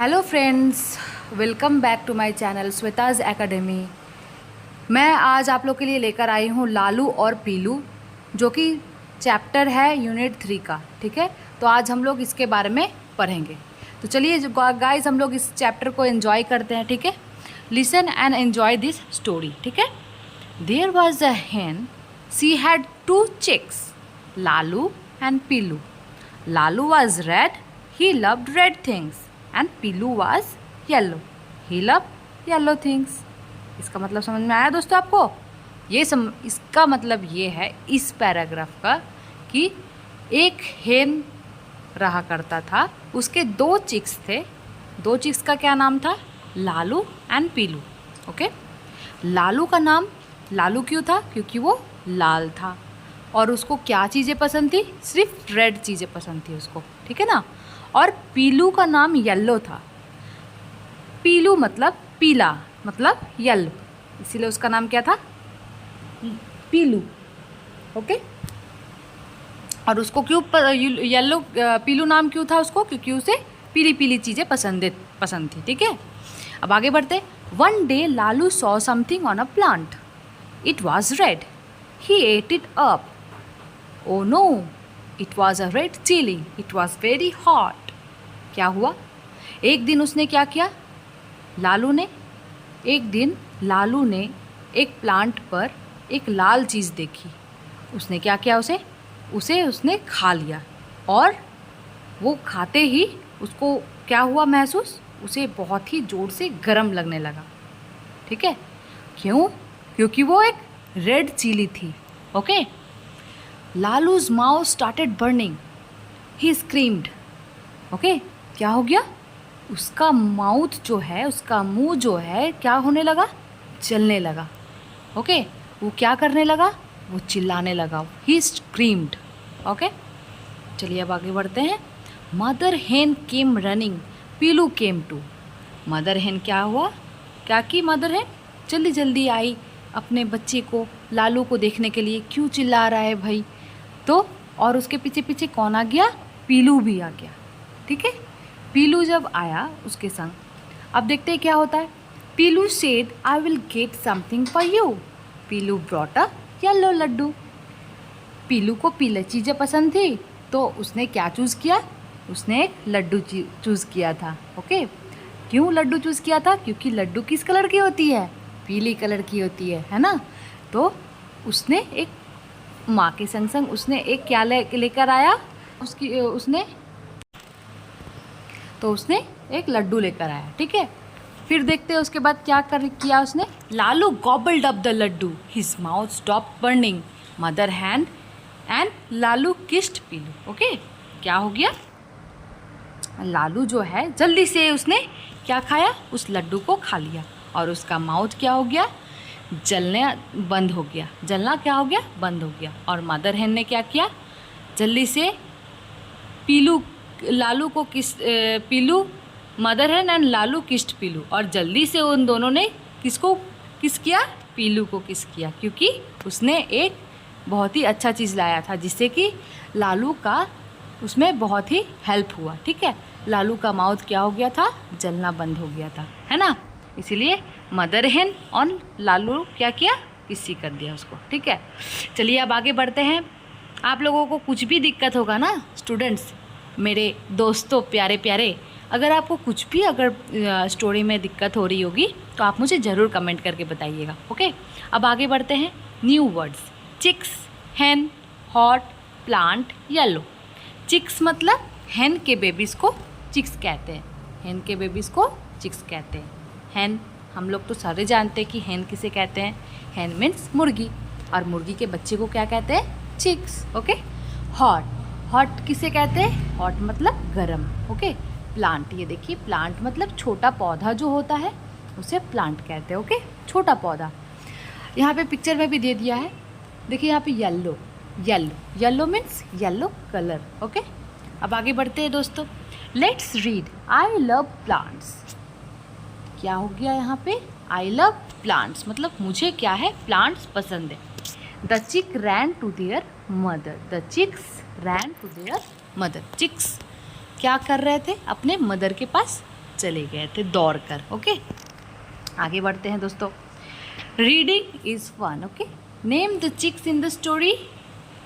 Hello friends, welcome back to my channel Shweta's academy. मैं आज आप लोग के लिए लेकर आई हूँ लालू और पीलू, जो कि चैप्टर है यूनिट 3 का। ठीक है, तो आज हम लोग इसके बारे में पढ़ेंगे। तो चलिए गाइस, हम लोग इस चैप्टर को एंजॉय करते हैं। ठीक है, listen and enjoy this story. ठीक है। There was a hen, she had 2 chicks, Lalu and Pilu. Lalu was red, he loved red things, and Pilu was yellow, he loved yellow things। इसका मतलब समझ में आया दोस्तों आपको? इसका मतलब ये है इस पैराग्राफ का कि एक हेन रहा करता था, उसके 2 चिक्स थे। 2 चिक्स का क्या नाम था? Lalu and Piloo. Okay, Lalu का नाम लालू क्यों था? क्योंकि वो लाल था और उसको क्या चीज़ें पसंद थी? सिर्फ रेड चीज़ें पसंद थी उसको। ठीक है ना। और पीलू का नाम येलो था। पीलू मतलब पीला, मतलब येलो, इसीलिए उसका नाम क्या था? पीलू। ओके। और उसको क्यों येलो पीलू नाम क्यों था उसको? क्योंकि उसे पीली पीली चीज़ें पसंद थी। ठीक है, अब आगे बढ़ते। One day Lalu saw something on a plant, it was red, he ate it up. Oh no, it was a red chilli, it was very hot. क्या हुआ? एक दिन उसने क्या किया? एक दिन लालू ने एक प्लांट पर एक लाल चीज़ देखी। उसने क्या किया? उसे उसने खा लिया। और वो खाते ही उसको क्या हुआ महसूस? उसे बहुत ही ज़ोर से गर्म लगने लगा। ठीक है, क्यों? क्योंकि वो एक रेड चिली थी। ओके। लालूज माउथ स्टार्टेड बर्निंग, ही स्क्रीम्ड। ओके, क्या हो गया? उसका माउथ जो है, उसका मुंह जो है, क्या होने लगा? जलने लगा। ओके, वो क्या करने लगा? वो चिल्लाने लगा। ही स्क्रीम्ड। ओके, चलिए अब आगे बढ़ते हैं। Mother hen came running, Pilu came too. Mother hen क्या हुआ? क्या की मदर हेन? जल्दी जल्दी आई अपने बच्चे को, लालू को देखने के लिए। क्यों चिल्ला रहा है भाई? तो और उसके पीछे पीछे कौन आ गया? पीलू भी आ गया। ठीक है, पीलू जब आया उसके संग, अब देखते हैं क्या होता है। Pilu said I will get something for you. Pilu brought a yellow laddoo. Pilu को पीले चीज़ें पसंद थी, तो उसने क्या चूज़ किया? उसने एक लड्डू चूज़ किया था। ओके, क्यों लड्डू चूज़ किया था? क्योंकि लड्डू किस कलर की होती है? पीली कलर की होती है ना। तो उसने एक माँ के संग संग उसने एक क्या लेकर आया? उसने एक लड्डू लेकर आया। ठीक है, फिर देखते हैं उसके बाद क्या किया उसने। Lalu gobbled up the laddu, his mouth stop burning, mother hen and Lalu kissed Pilu. Okay, क्या हो गया? लालू जो है जल्दी से उसने क्या खाया? उस लड्डू को खा लिया और उसका माउथ क्या हो गया? जलना बंद हो गया। जलना क्या हो गया? बंद हो गया। और मदर हैन ने क्या किया? जल्दी से Pilu mother hen and Lalu kissed Pilu, और जल्दी से उन दोनों ने किसको किस किया? पीलू को किस किया, क्योंकि उसने एक बहुत ही अच्छा चीज़ लाया था जिससे कि लालू का उसमें बहुत ही हेल्प हुआ। ठीक है, लालू का माउथ क्या हो गया था? जलना बंद हो गया था, है ना। इसीलिए मदर हेन और लालू क्या किया? किसी कर दिया उसको। ठीक है, चलिए अब आगे बढ़ते हैं। आप लोगों को कुछ भी दिक्कत होगा ना स्टूडेंट्स, मेरे दोस्तों प्यारे प्यारे, अगर आपको कुछ भी स्टोरी में दिक्कत हो रही होगी तो आप मुझे ज़रूर कमेंट करके बताइएगा। ओके, अब आगे बढ़ते हैं। New words. चिक्स, हैन, हॉट, प्लांट, येलो। चिक्स मतलब हैन के बेबीज़ को चिक्स कहते हैं। हैन के बेबीज़ को चिक्स कहते हैं। हैन हम लोग तो सारे जानते हैं कि हैन किसे कहते हैं। हैन मीन्स मुर्गी, और मुर्गी के बच्चे को क्या कहते हैं? चिक्स। ओके। हॉट, हॉट किसे कहते हैं? हॉट मतलब गरम। ओके। प्लांट, ये देखिए प्लांट मतलब छोटा पौधा जो होता है उसे प्लांट कहते हैं। ओके, छोटा पौधा। यहाँ पे पिक्चर में भी दे दिया है, देखिए यहाँ पे yellow, yellow, yellow means yellow colour. Okay, अब आगे बढ़ते हैं दोस्तों। Let's read. I love plants. क्या हो गया यहाँ पे? आई लव प्लांट्स मतलब मुझे क्या है? प्लांट्स पसंद है। The chick ran to their mother. The chicks ran to their mother. Chicks क्या कर रहे थे? अपने मदर के पास चले गए थे दौड़ कर। ओके, आगे बढ़ते हैं दोस्तों। Reading is fun. Okay, name the chicks in the story.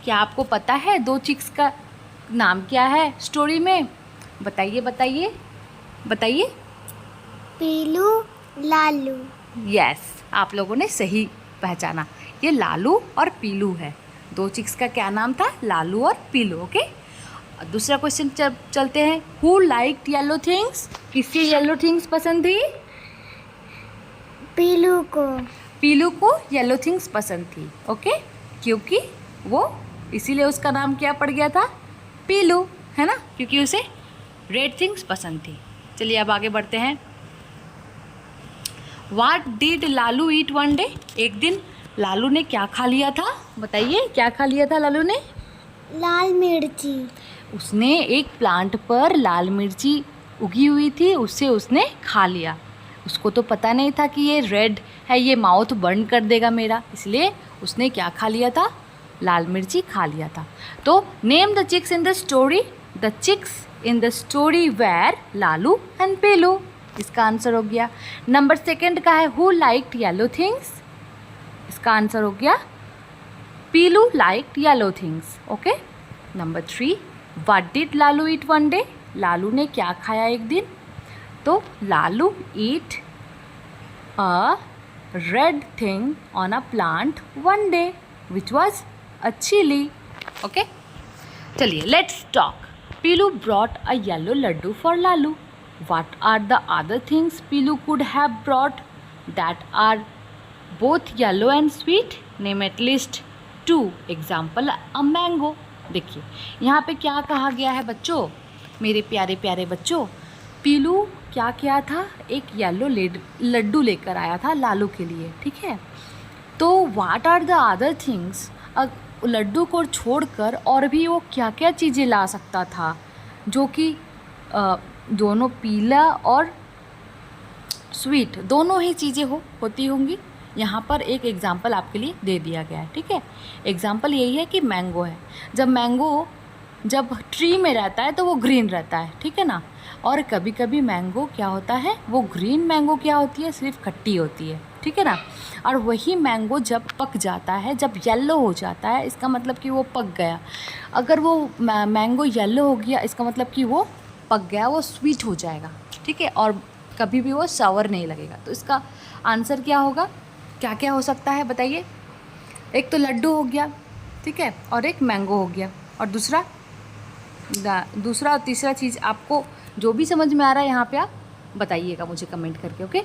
क्या आपको पता है 2 चिक्स का नाम क्या है स्टोरी में? बताइए बताइए बताइए। पीलू, लालू। यस, आप लोगों ने सही पहचाना, ये लालू और पीलू है। 2 चिक्स का क्या नाम था? लालू और पीलू। ओके, दूसरा क्वेश्चन चलते हैं। Who liked yellow things. किससे येलो थिंग्स पसंद थी? पीलू को। पीलू को येलो थिंग्स पसंद थी। ओके, क्योंकि वो इसीलिए उसका नाम क्या पड़ गया था? पीलू, है ना, क्योंकि उसे रेड थिंग्स पसंद थी। चलिए अब आगे बढ़ते हैं। What did Lalu eat one day. एक दिन लालू ने क्या खा लिया था? बताइए, क्या खा लिया था लालू ने? लाल मिर्ची। उसने एक प्लांट पर लाल मिर्ची उगी हुई थी, उससे उसने खा लिया। उसको तो पता नहीं था कि ये रेड है, ये माउथ बर्न कर देगा मेरा, इसलिए उसने क्या खा लिया था? लाल मिर्ची खा लिया था। तो name the chicks in the story. The chicks in the story were Lalu and Pilu. इसका आंसर हो गया। नंबर 2 का है हु लाइक्ड येलो थिंग्स। इसका आंसर हो गया Pilu liked yellow things. Okay, number 3, what did Lalu eat one day. Lalu ने क्या खाया एक दिन? तो Lalu eat a red thing on a plant one day which was a chilli. Okay, चलिए let's talk. Pilu brought a yellow laddu for Lalu. What are the other things Pilu could have brought that are both yellow and sweet? Name at least 2. Example, a mango. देखिए यहाँ पे क्या कहा गया है बच्चों, मेरे प्यारे प्यारे बच्चों। पीलू क्या किया था? एक येलो लड्डू लेकर आया था लालू के लिए, ठीक है। तो what are the other things, laddu को छोड़कर और भी वो क्या क्या चीज़ें ला सकता था जो कि दोनों पीला और स्वीट दोनों ही चीज़ें होती होंगी। यहाँ पर एक एग्ज़ाम्पल आपके लिए दे दिया गया है, ठीक है। एग्ज़ाम्पल यही है कि मैंगो है। जब ट्री में रहता है तो वो ग्रीन रहता है, ठीक है ना। और कभी कभी मैंगो क्या होता है, वो ग्रीन मैंगो क्या होती है, सिर्फ खट्टी होती है, ठीक है ना। और वही मैंगो जब पक जाता है, जब येलो हो जाता है, इसका मतलब कि वो पक गया। अगर वो मैंगो येलो हो गया, इसका मतलब कि वो पक गया, वो स्वीट हो जाएगा, ठीक है, और कभी भी वो सावर नहीं लगेगा। तो इसका आंसर क्या होगा? क्या क्या हो सकता है बताइए? एक तो लड्डू हो गया, ठीक है, और एक मैंगो हो गया, और दूसरा और तीसरा चीज़ आपको जो भी समझ में आ रहा है यहाँ पे आप बताइएगा मुझे कमेंट करके। ओके,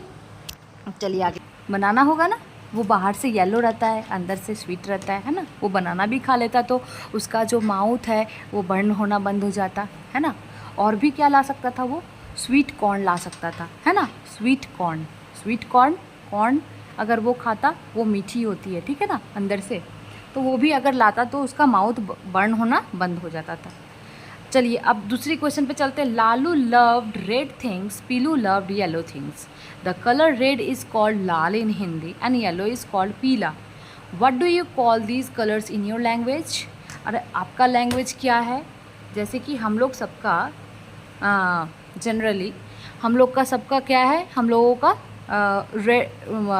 चलिए आगे। बनाना होगा ना, वो बाहर से येलो रहता है, अंदर से स्वीट रहता है ना। वो बनाना भी खा लेता तो उसका जो माउथ है वो बर्न होना बंद हो जाता है ना। और भी क्या ला सकता था वो? स्वीट कॉर्न ला सकता था, है ना। स्वीट कॉर्न अगर वो खाता, वो मीठी होती है, ठीक है ना, अंदर से। तो वो भी अगर लाता तो उसका माउथ बर्न होना बंद हो जाता था। चलिए अब दूसरी क्वेश्चन पे चलते हैं। Lalu loved red things, Pilu loved yellow things. The colour red is called lal in Hindi and yellow is called pila. What do you call these colours in your language. अरे आपका लैंग्वेज क्या है? जैसे कि हम लोग सबका जनरली हम लोग का सबका क्या है, हम लोगों का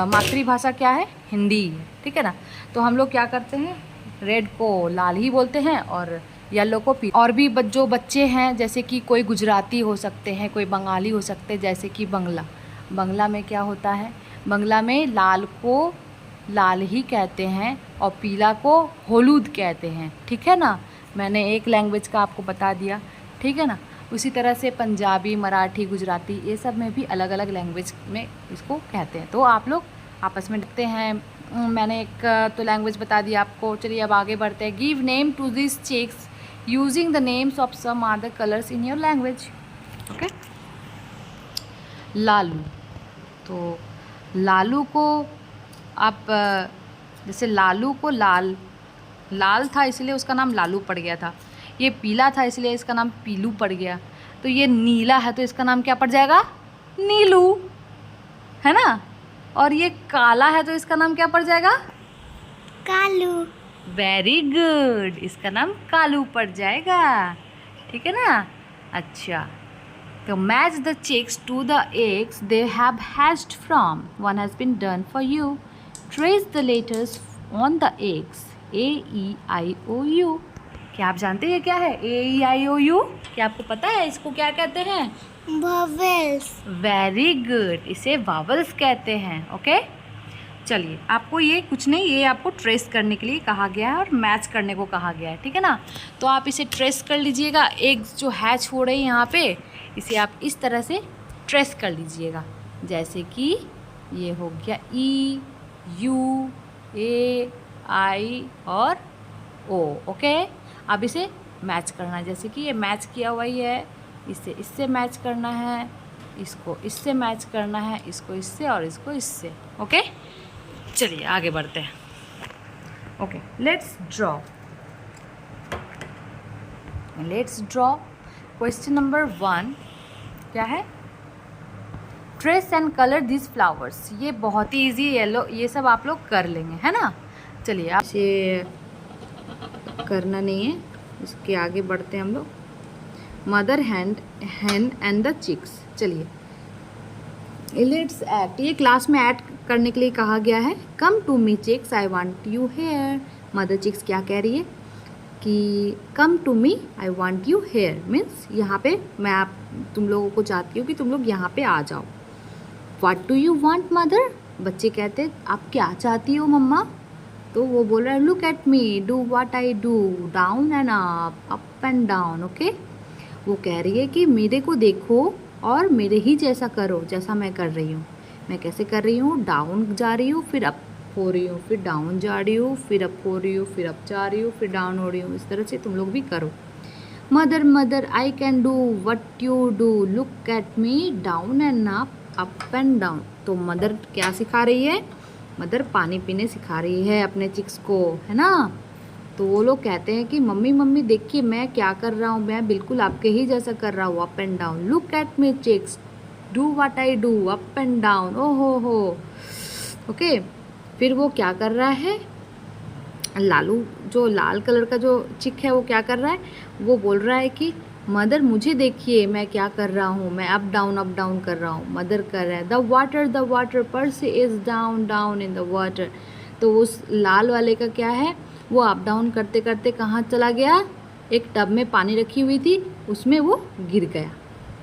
मातृभाषा क्या है? हिंदी है, ठीक है ना। तो हम लोग क्या करते हैं, रेड को लाल ही बोलते हैं और येलो को पीला। और भी जो बच्चे हैं, जैसे कि कोई गुजराती हो सकते हैं, कोई बंगाली हो सकते हैं, जैसे कि बंगला में क्या होता है, बंगला में लाल को लाल ही कहते हैं और पीला को होलूद कहते हैं, ठीक है ना। मैंने एक लैंग्वेज का आपको बता दिया, ठीक है ना। उसी तरह से पंजाबी, मराठी, गुजराती, ये सब में भी अलग अलग लैंग्वेज में इसको कहते हैं। तो आप लोग आपस में देखते हैं। मैंने एक तो लैंग्वेज बता दिया आपको। चलिए अब आगे बढ़ते हैं। Give name to this chicks using the names of some other colours in your language. Okay, Lalu. तो लालू को आप जैसे लालू को लाल था इसलिए उसका नाम लालू पड़ गया था। ये पीला था इसलिए इसका नाम पीलू पड़ गया। तो ये नीला है तो इसका नाम क्या पड़ जाएगा? नीलू, है ना। और ये काला है तो इसका नाम क्या पड़ जाएगा? कालू। वेरी गुड, इसका नाम कालू पड़ जाएगा, ठीक है ना। अच्छा, तो match the chicks to the eggs they have hatched from. One has been done for you. Trace the letters on the eggs. A E I O U. क्या आप जानते हैं ये क्या है? A E I O U. क्या आपको पता है इसको क्या कहते हैं? vowels, वेरी गुड, इसे वावल्स कहते हैं. ओके, चलिए आपको ये कुछ नहीं, ये आपको ट्रेस करने के लिए कहा गया है और मैच करने को कहा गया है, ठीक है ना. तो आप इसे ट्रेस कर लीजिएगा. एग्स जो हैच हो रही है यहाँ पे, इसे आप इस तरह से ट्रेस कर लीजिएगा. जैसे कि ये हो गया E U A I और O. ओके, अब इसे मैच करना है. जैसे कि ये मैच किया हुआ ही है, इसे इससे मैच करना है, इसको इससे मैच करना है, इसको इससे और इसको इससे. ओके, चलिए आगे बढ़ते हैं. Okay, let's draw. Question number 1 क्या है? Trace and colour this flowers. ये बहुत ही इजी, येलो, ये सब आप लोग कर लेंगे, है ना. चलिए, आप इसे करना नहीं है, इसके आगे बढ़ते हैं हम लोग. Mother hen and the chicks. चलिए, लेट्स एक्ट. ये क्लास में ऐड करने के लिए कहा गया है. Come to me chicks, I want you here. Mother chicks क्या कह रही है कि come to me, I want you here. Means यहाँ पे मैं तुम लोगों को चाहती हूँ कि तुम लोग यहाँ पे आ जाओ. What do you want mother. बच्चे कहते हैं आप क्या चाहती हो मम्मा. तो वो बोल रहा है look at me, do what I do, down and up and down. Okay, वो कह रही है कि मेरे को देखो और मेरे ही जैसा करो जैसा मैं कर रही हूँ. मैं कैसे कर रही हूँ? डाउन जा रही हूँ, फिर अप हो रही हूँ, फिर डाउन जा रही हूँ, फिर अप हो रही हूँ, फिर अप जा रही हूँ, फिर डाउन हो रही हूँ. इस तरह से तुम लोग भी करो. Mother I can do what you do, look at me, down and up and down. तो मदर क्या सिखा रही है? मदर पानी पीने सिखा रही है अपने चिक्स को, है ना. तो वो लोग कहते हैं कि मम्मी देखिए मैं क्या कर रहा हूँ, मैं बिल्कुल आपके ही जैसा कर रहा हूँ, up and down. Look at me chicks, do what I do, up and down. ओ हो. ओके, फिर वो क्या कर रहा है? लालू, जो लाल कलर का जो चिक है, वो क्या कर रहा है? वो बोल रहा है कि मदर मुझे देखिए मैं क्या कर रहा हूँ, मैं अप डाउन कर रहा हूँ. मदर कर रहा है the water purse is down in the water. तो उस लाल वाले का क्या है? वो अप डाउन करते करते कहाँ चला गया? एक टब में पानी रखी हुई थी, उसमें वो गिर गया.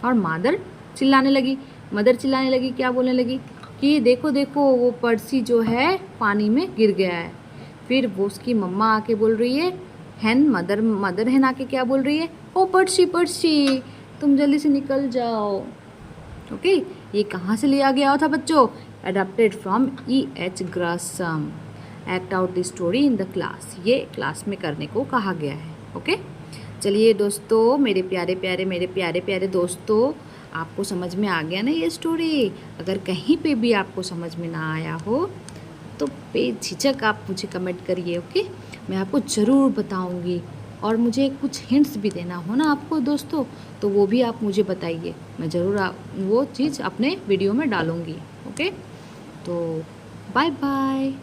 और मदर चिल्लाने लगी. क्या बोलने लगी? कि देखो वो पर्सी जो है पानी में गिर गया है. फिर वो उसकी मम्मा आके बोल रही है, मदर हैन आके क्या बोल रही है? ओ पर्सी तुम जल्दी से निकल जाओ. ओके, ये कहाँ से लिया गया था बच्चों? Adopted from E.H. Grasim. Act out the story in the class. ये क्लास में करने को कहा गया है. ओके, चलिए दोस्तों, मेरे प्यारे दोस्तों, आपको समझ में आ गया ना ये स्टोरी? अगर कहीं पे भी आपको समझ में ना आया हो तो बेझिझक आप मुझे कमेंट करिए. ओके, मैं आपको ज़रूर बताऊंगी. और मुझे कुछ हिंट्स भी देना हो ना आपको दोस्तों, तो वो भी आप मुझे बताइए. मैं ज़रूर वो चीज़ अपने वीडियो में डालूँगी. ओके, तो बाय बाय.